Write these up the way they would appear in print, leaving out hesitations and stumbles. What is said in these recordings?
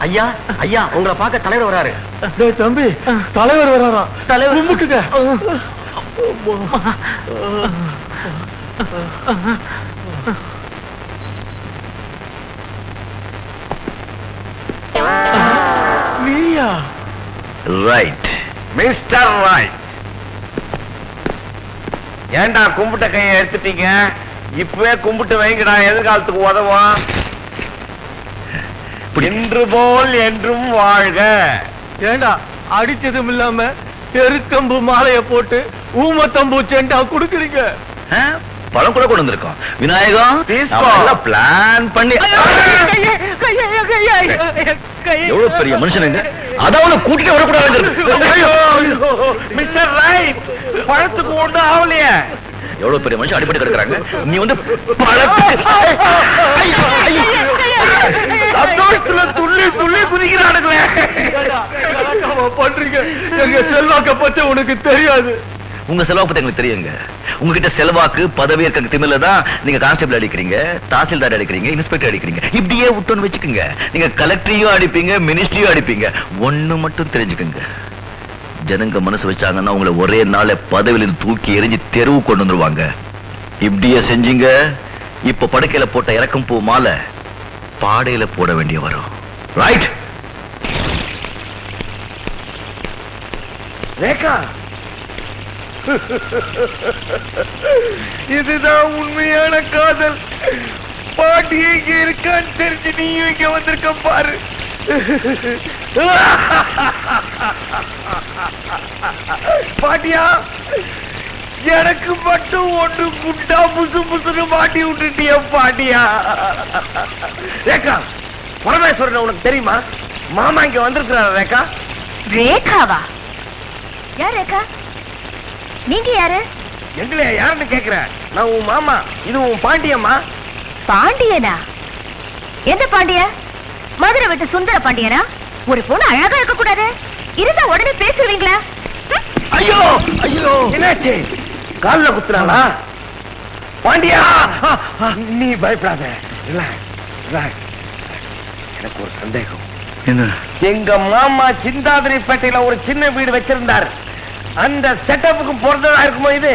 ஐயா ஐயா உங்களை பார்க்க தலைவர் வராரு. தம்பி தலைவர் வராரா? தலைவர் கும்பிட்டுக்க. நீயா? Right mister right. ஏண்டா கும்பிட்ட கையை எடுத்துட்டீங்க? இப்பவே கும்பிட்டு வைங்கடா, எதிர்காலத்துக்கு உதவும். இன்று போல் என்றும் வாழ்க. ஏண்டா அடிச்சதும் இல்லாம எருக்கம்பு மாலைய போட்டு ஊமத்தம்பூ செண்டா குடுக்குறீங்க? பழம் கூட கொண்டு வந்திருக்கோம். விநாயகம் பிளான் பண்ணி எவ்வளவு பெரிய மனுஷனுங்க, அதாவது கூட்டிட்டு வரக்கூடாது. மிஸ்டர் ரைட், பழத்துக்கு ஒண்ணு ஆகலையே. எவ்வளவு பெரிய மனுஷன் அடிபட்டு கிடக்குறாங்க, நீ வந்து சந்தோஷத்துல துள்ளி துள்ளி குதிக்கிறானுங்களே. பண்றீங்க. எங்க செல்வாக்க பத்தி உனக்கு தெரியாது. உங்க செல்வாக்கு பத்தி எங்களுக்கு தெரியுங்க. உங்ககிட்ட செல்வாக்கு பதவி இருக்க திமில தான் நீங்க கான்ஸ்டபிள் அடிக்கிறீங்க, தாசில்தார் அடிக்கிறீங்க, இன்ஸ்பெக்டர் அடிக்கிறீங்க. இப்படியே விட்டோன்னு வச்சுக்கோங்க, நீங்க கலெக்டரையும் அடிப்பீங்க, மினிஸ்ட்ரியும் அடிப்பீங்க. ஒண்ணு மட்டும் தெரிஞ்சுக்கோங்க, ஜனங்க மனசு வச்சாங்கன்னா உங்களை ஒரே நாள பதவியில தூக்கி எரிஞ்சு தெருவு கொண்டு வந்துருவாங்க. இப்படியே செஞ்சீங்க, இப்ப படுக்கையில போட்ட இறக்கும் பூ மாலை பாடையில போட வேண்டிய வரும். ரைட்? ரேகா, இதுதான் உண்மையான காதல். பாட்டி இங்க இருக்கான்னு தெரிஞ்சு நீயும் இங்க வந்திருக்க பாரு. பாட்டியா, எனக்கு மட்டும் ஒன்று குண்டா புசு புசுன்னு மாட்டி விட்டுட்டிய பாட்டியா. ரேகா, பரமேஸ்வரன் உனக்கு தெரியுமா? மாமா இங்க வந்திருக்கிறாரு. ரேகா. ரேகாவா? யார் ரேகா? நீங்க யாரு? எங்களே யாருன்னு கேக்குற? நான் உன் மாமா, இது உன் பாண்டியம்மா. பாண்டியனா? எந்த பாண்டிய? மதுரை விட்டு சுந்தர பாண்டியனா? ஒரு பொண்ணு அழகா இருக்க கூடாது, இருந்தா உடனே பேசுவீங்களா? ஐயோ ஐயோ, என்னாச்சு? கால்ல குத்துறாங்களா? பாண்டியா, நீ பயப்படாத. எனக்கு ஒரு சந்தேகம். என்ன? எங்க மாமா சிந்தாதிரிப்பேட்டையில ஒரு சின்ன வீடு வச்சிருந்தார். அந்த செட்டப்புக்கு பொறுத்ததா இருக்குமோ இது?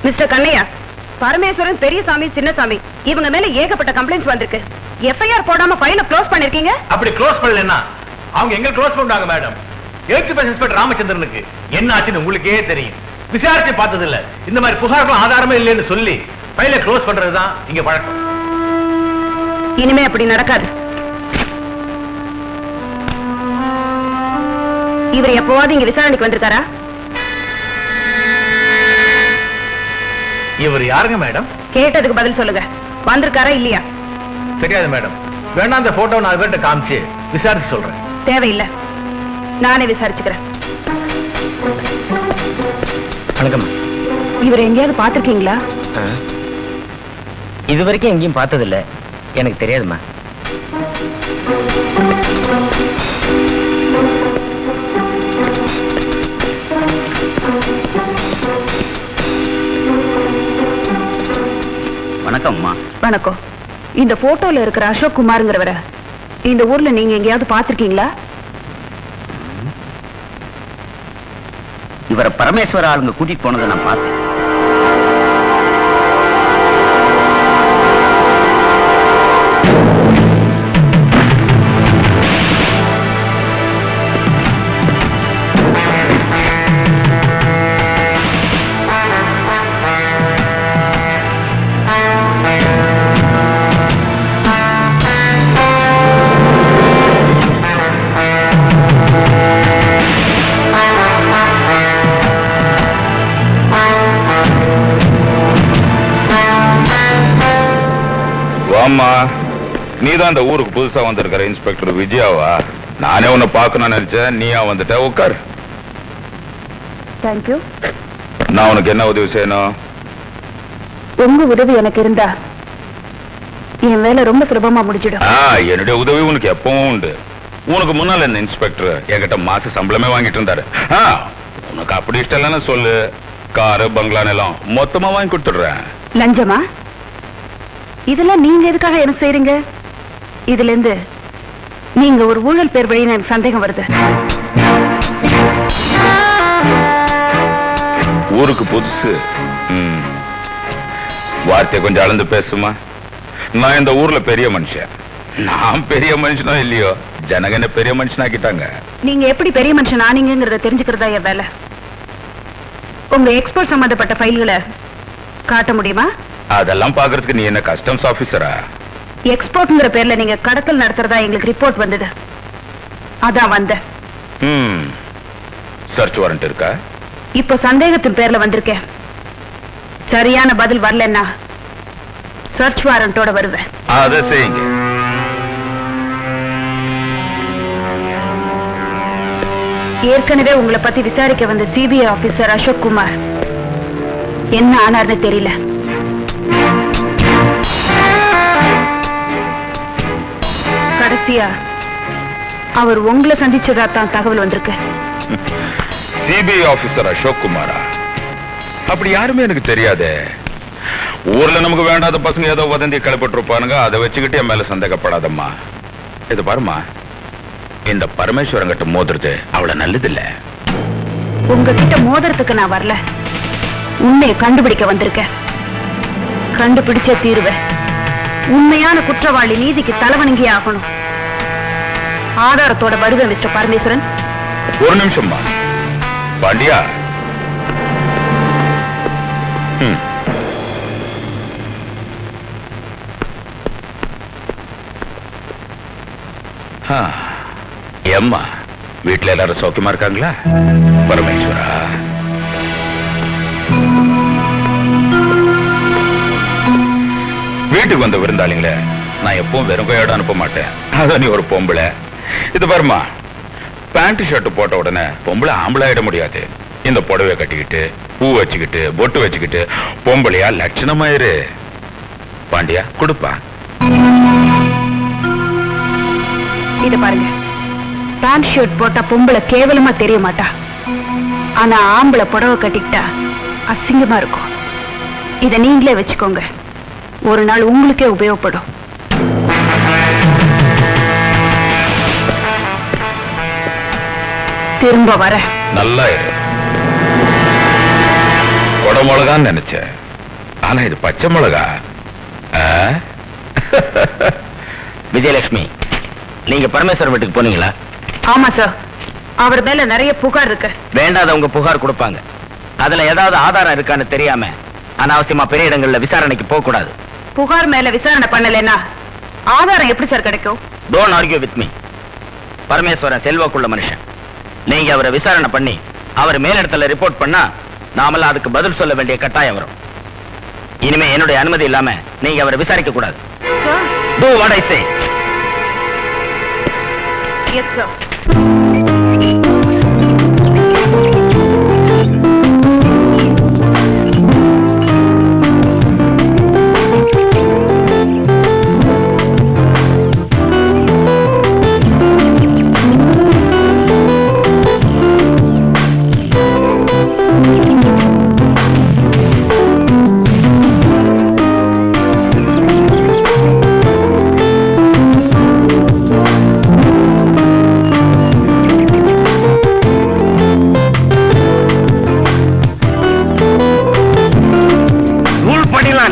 மிஸ்டர் கண்ணையா, பரமேஸ்வரன், பெரியசாமி, சின்னசாமி இவங்க மேல ஏகப்பட்ட கம்ப்ளைண்ட்ஸ் வந்திருக்கு. எஃப்ஐஆர் போடாம ஃபைல க்ளோஸ் பண்ணிருக்கீங்க. அப்படி க்ளோஸ் பண்ணலன்னா அவங்க எங்க க்ளோஸ் பண்றாங்க மேடம்? இன்ஸ்பெக்டர் ராமச்சந்திரனுக்கு என்ன ஆச்சுன்னு உங்களுக்கே தெரியும். விசாரிச்சு பார்த்தது இல்ல, இந்த மாதிரி புகார்கள் ஆதாரமே இல்லைன்னு சொல்லி ஃபைல க்ளோஸ் பண்றதுதான் இங்க பழக்கம். இனிமே அப்படி நடக்காது. இவர் எப்பவாவது இங்க விசாரணைக்கு வந்திருக்காரா? இவர் யாருங்க மேடம்? கேட்டதுக்கு பதில் சொல்லுங்க. வந்திருக்காரா இல்லையா? தெரியாது மேடம். வேணா அந்த போட்டோ நான் இவர்கிட்ட காமிச்சு விசாரிச்சு சொல்றேன். தேவையில்லை, நானே விசாரிச்சுக்கிறேன். வணக்கம். இவர் எங்கேயாவது பாத்திருக்கீங்களா? இது வரைக்கும் எங்கேயும் பார்த்ததில்ல, எனக்கு தெரியாதுமா. வணக்கம்மா. வணக்கம். இந்த போட்டோல இருக்கிற அசோக் குமார்ங்கிறவரை இந்த ஊர்ல நீங்க எங்கேயாவது பாத்திருக்கீங்களா? இவரை பரமேஸ்வர ஆளுங்க கூட்டிட்டு போனதை நான் பார்த்தேன். அம்மா, நீதான் இந்த ஊருக்கு புதுசா வந்திருக்கிற இன்ஸ்பெக்டர் விஜயாவா? நானே உன்னை பார்க்கணும்னு நினைச்சேன், நீயா வந்துட்ட. உட்கார். தேங்க்யூ. நான் உனக்கு என்ன உதவி செய்யணும்? உங்க உதவி எனக்கு இருந்தா என் வேலை ரொம்ப சுலபமா முடிஞ்சிடும். என்னுடைய உதவி உனக்கு எப்பவும் உண்டு. உனக்கு முன்னால என்ன இன்ஸ்பெக்டர் என்கிட்ட மாச சம்பளமே வாங்கிட்டு இருந்தாரு. உனக்கு அப்படி இஷ்டம் இல்லைன்னு சொல்லு, காரு பங்களா நிலம் மொத்தமா வாங்கி கொடுத்துடுறேன். லஞ்சமா? இதெல்லாம் நீங்க எதுக்காக எனக்கு செய்றீங்க? இதுல இருந்து நீங்க ஒரு ஊழல் பேர் வழின்னு எனக்கு சந்தேகம் வருது. ஊருக்கு புதுசு. வார்த்தை கொஞ்சம் அளந்து பேசுமா? நான் இந்த ஊர்ல பெரிய மனுஷன். நான் பெரிய மனுஷனோ இல்லையோ, ஜனங்க என்ன பெரிய மனுஷனாக்கிட்டாங்க. நீங்க எப்படி பெரிய மனுஷன் ஆனீங்கங்கறத தெரிஞ்சுக்கிறதா என் வேலை. உங்க எக்ஸ்போர்ட் சம்பந்தப்பட்ட ஃபைல்களை காட்ட முடியுமா? அதெல்லாம் பாக்குறதுக்கு நீ என்ன கஸ்டம்ஸ் ஆபீசரா? எக்ஸ்போர்ட்ங்கிற பேர்ல நீங்க கடத்தல் நடத்துறதா எங்களுக்கு ரிப்போர்ட் வந்தது. அதான் வந்தேன். சர்ச் வாரண்ட் இருக்கா? இப்போ சந்தேகத்தின் பேர்ல வந்திருக்கேன். சரியான பதில் வரலன்னா சர்ச் வாரண்டோட வருவேன். அதை செய்யுங்க. ஏற்கனவே உங்களை பத்தி விசாரிக்க வந்த சிபிஐ ஆபீசர் அசோக் குமார் என்ன ஆனார்னு தெரியல. கடைசியா அவர் உங்களை சந்திச்சதா தான் தகவல் வந்திருக்கு. சிபிஐ ஆபீசர் அசோக் குமாரா? அப்படி யாருமே எனக்கு தெரியாதே. ஊர்ல நமக்கு வேண்டாத பசங்க ஏதோ வதந்தி கிளப்பிட்டு அதை வச்சுக்கிட்டு என் மேல சந்தேகப்படாதம்மா. இது பாருமா, இந்த பரமேஸ்வரங்கிட்ட மோதுறது அவ்வளவு நல்லது இல்ல. உங்ககிட்ட மோதிரத்துக்கு நான் வரல, உண்மையை கண்டுபிடிக்க வந்திருக்கேன். கண்டுபிடிச்ச தீர்வேன். உண்மையான குற்றவாளி நீதிக்கு தலைவணங்கி ஆகணும். ஆதாரத்தோட வருவேன் மிஸ்டர் பரமேஸ்வரன். ஒரு நிமிஷம்மா. பாண்டியா, ஏம்மா வீட்டுல எல்லாரும் சௌக்கியமா இருக்காங்களா? பரமேஸ்வரா, வீட்டுக்கு வந்த விருந்தாளிங்கள நான் எப்பவும் வெறும் கையோட அனுப்ப மாட்டேன். அதான் நீ ஒரு பொம்பளை. இது பாருமா, பேண்ட் ஷர்ட் போட்ட உடனே பொம்பளை ஆம்பளை ஆயிட முடியாது. இந்த புடவை கட்டிக்கிட்டு பூ வச்சுக்கிட்டு பொட்டு வச்சுக்கிட்டு பொம்பளையா லட்சணமாயிரு. பாண்டியா கொடுப்பா. இது பாருங்க, பேண்ட் ஷர்ட் போட்டா பொம்பளை கேவலமா தெரிய மாட்டா. ஆனா ஆம்பளை புடவை கட்டிக்கிட்டா அசிங்கமா இருக்கும். இத நீங்களே வச்சுக்கோங்க, ஒரு நாள் உங்களுக்கே உபயோகப்படும். திரும்ப வர. நல்லா இரு. கொடை மிளகான்னு நினைச்சேன், ஆனா இது பச்சை மிளகா. விஜயலட்சுமி, நீங்க பரமேஸ்வரன் வீட்டுக்கு போனீங்களா? ஆமா சார், அவர் மேல நிறைய புகார் இருக்கு. வேண்டாதவங்க புகார் கொடுப்பாங்க. அதுல ஏதாவது ஆதாரம் இருக்கான்னு தெரியாம அனாவசியமா பெரிய இடங்கள்ல விசாரணைக்கு போக கூடாது. புகார் மேல விசாரணை பண்ணலன்னா ஆதாரம் எப்படி சார் கிடைக்கும்? Don't argue with me. Parameswaran செல்வாக்குள்ள மனுஷன். நீங்க அவரை விசாரணை பண்ணி அவர் மேலிடத்துல ரிப்போர்ட் பண்ணா நாமெல்லாம் அதுக்கு பதில் சொல்ல வேண்டிய கட்டாயம் வரும். இனிமே என்னுடைய அனுமதி இல்லாம நீங்க அவரை விசாரிக்க கூடாது. Do what I say. Yes, sir.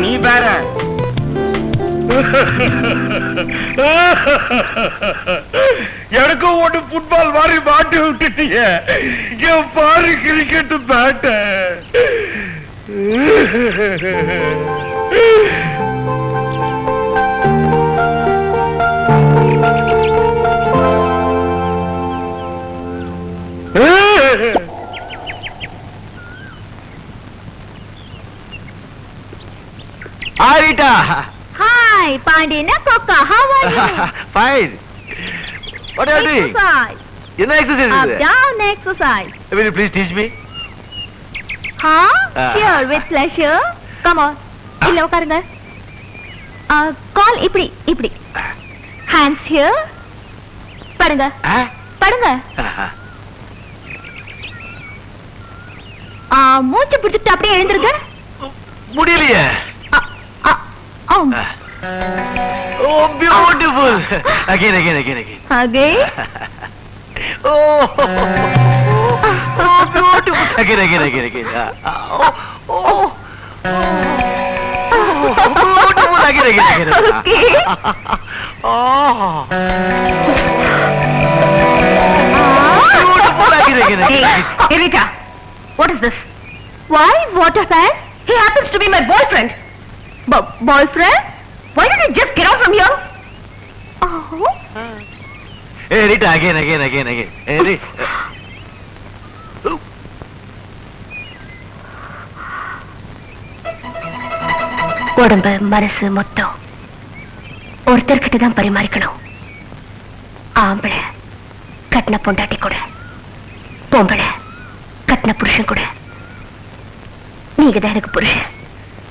நீ வேற. எனக்கும் ஒன்று ஃபுட்பால் மாதிரி மாட்டி விட்டுட்டீங்க. என் பாரு cricket Petta. Hi, Rita. Hi, Pandina Coca. How are you? Fine. What are you doing? Exercise. என்ன exercise Up, இது? down exercise. Will you please teach me? Huh? Sure, with pleasure. Come on. இல்ல உட்காருங்க. கால் இப்படி இப்படி. Hands here. படுங்க. படுங்க. மூச்சு பிடிச்சிட்டு அப்படியே எழுந்திருக்க. முடியலையே. ஆம். Oh beautiful. Again again again again. Okay. Oh beautiful. Again again again again. Oh beautiful. Again again again. Okay. Oh beautiful. Again again again. Erika, what is this? Why water fan? He happens to be my boyfriend. Boyfriend? Why did you just get out from here? Oh. Hey Rita, again. Hey Rita. உடம்பு மனசு மொத்தம் ஒருத்தர்கிட்ட தான் பரிமாறிக்கணும். ஆம்பளை கட்டின பொண்டாட்டி கூட, பொம்பளை கட்டின புருஷன் கூட. நீங்க தான் எனக்கு புருஷன்.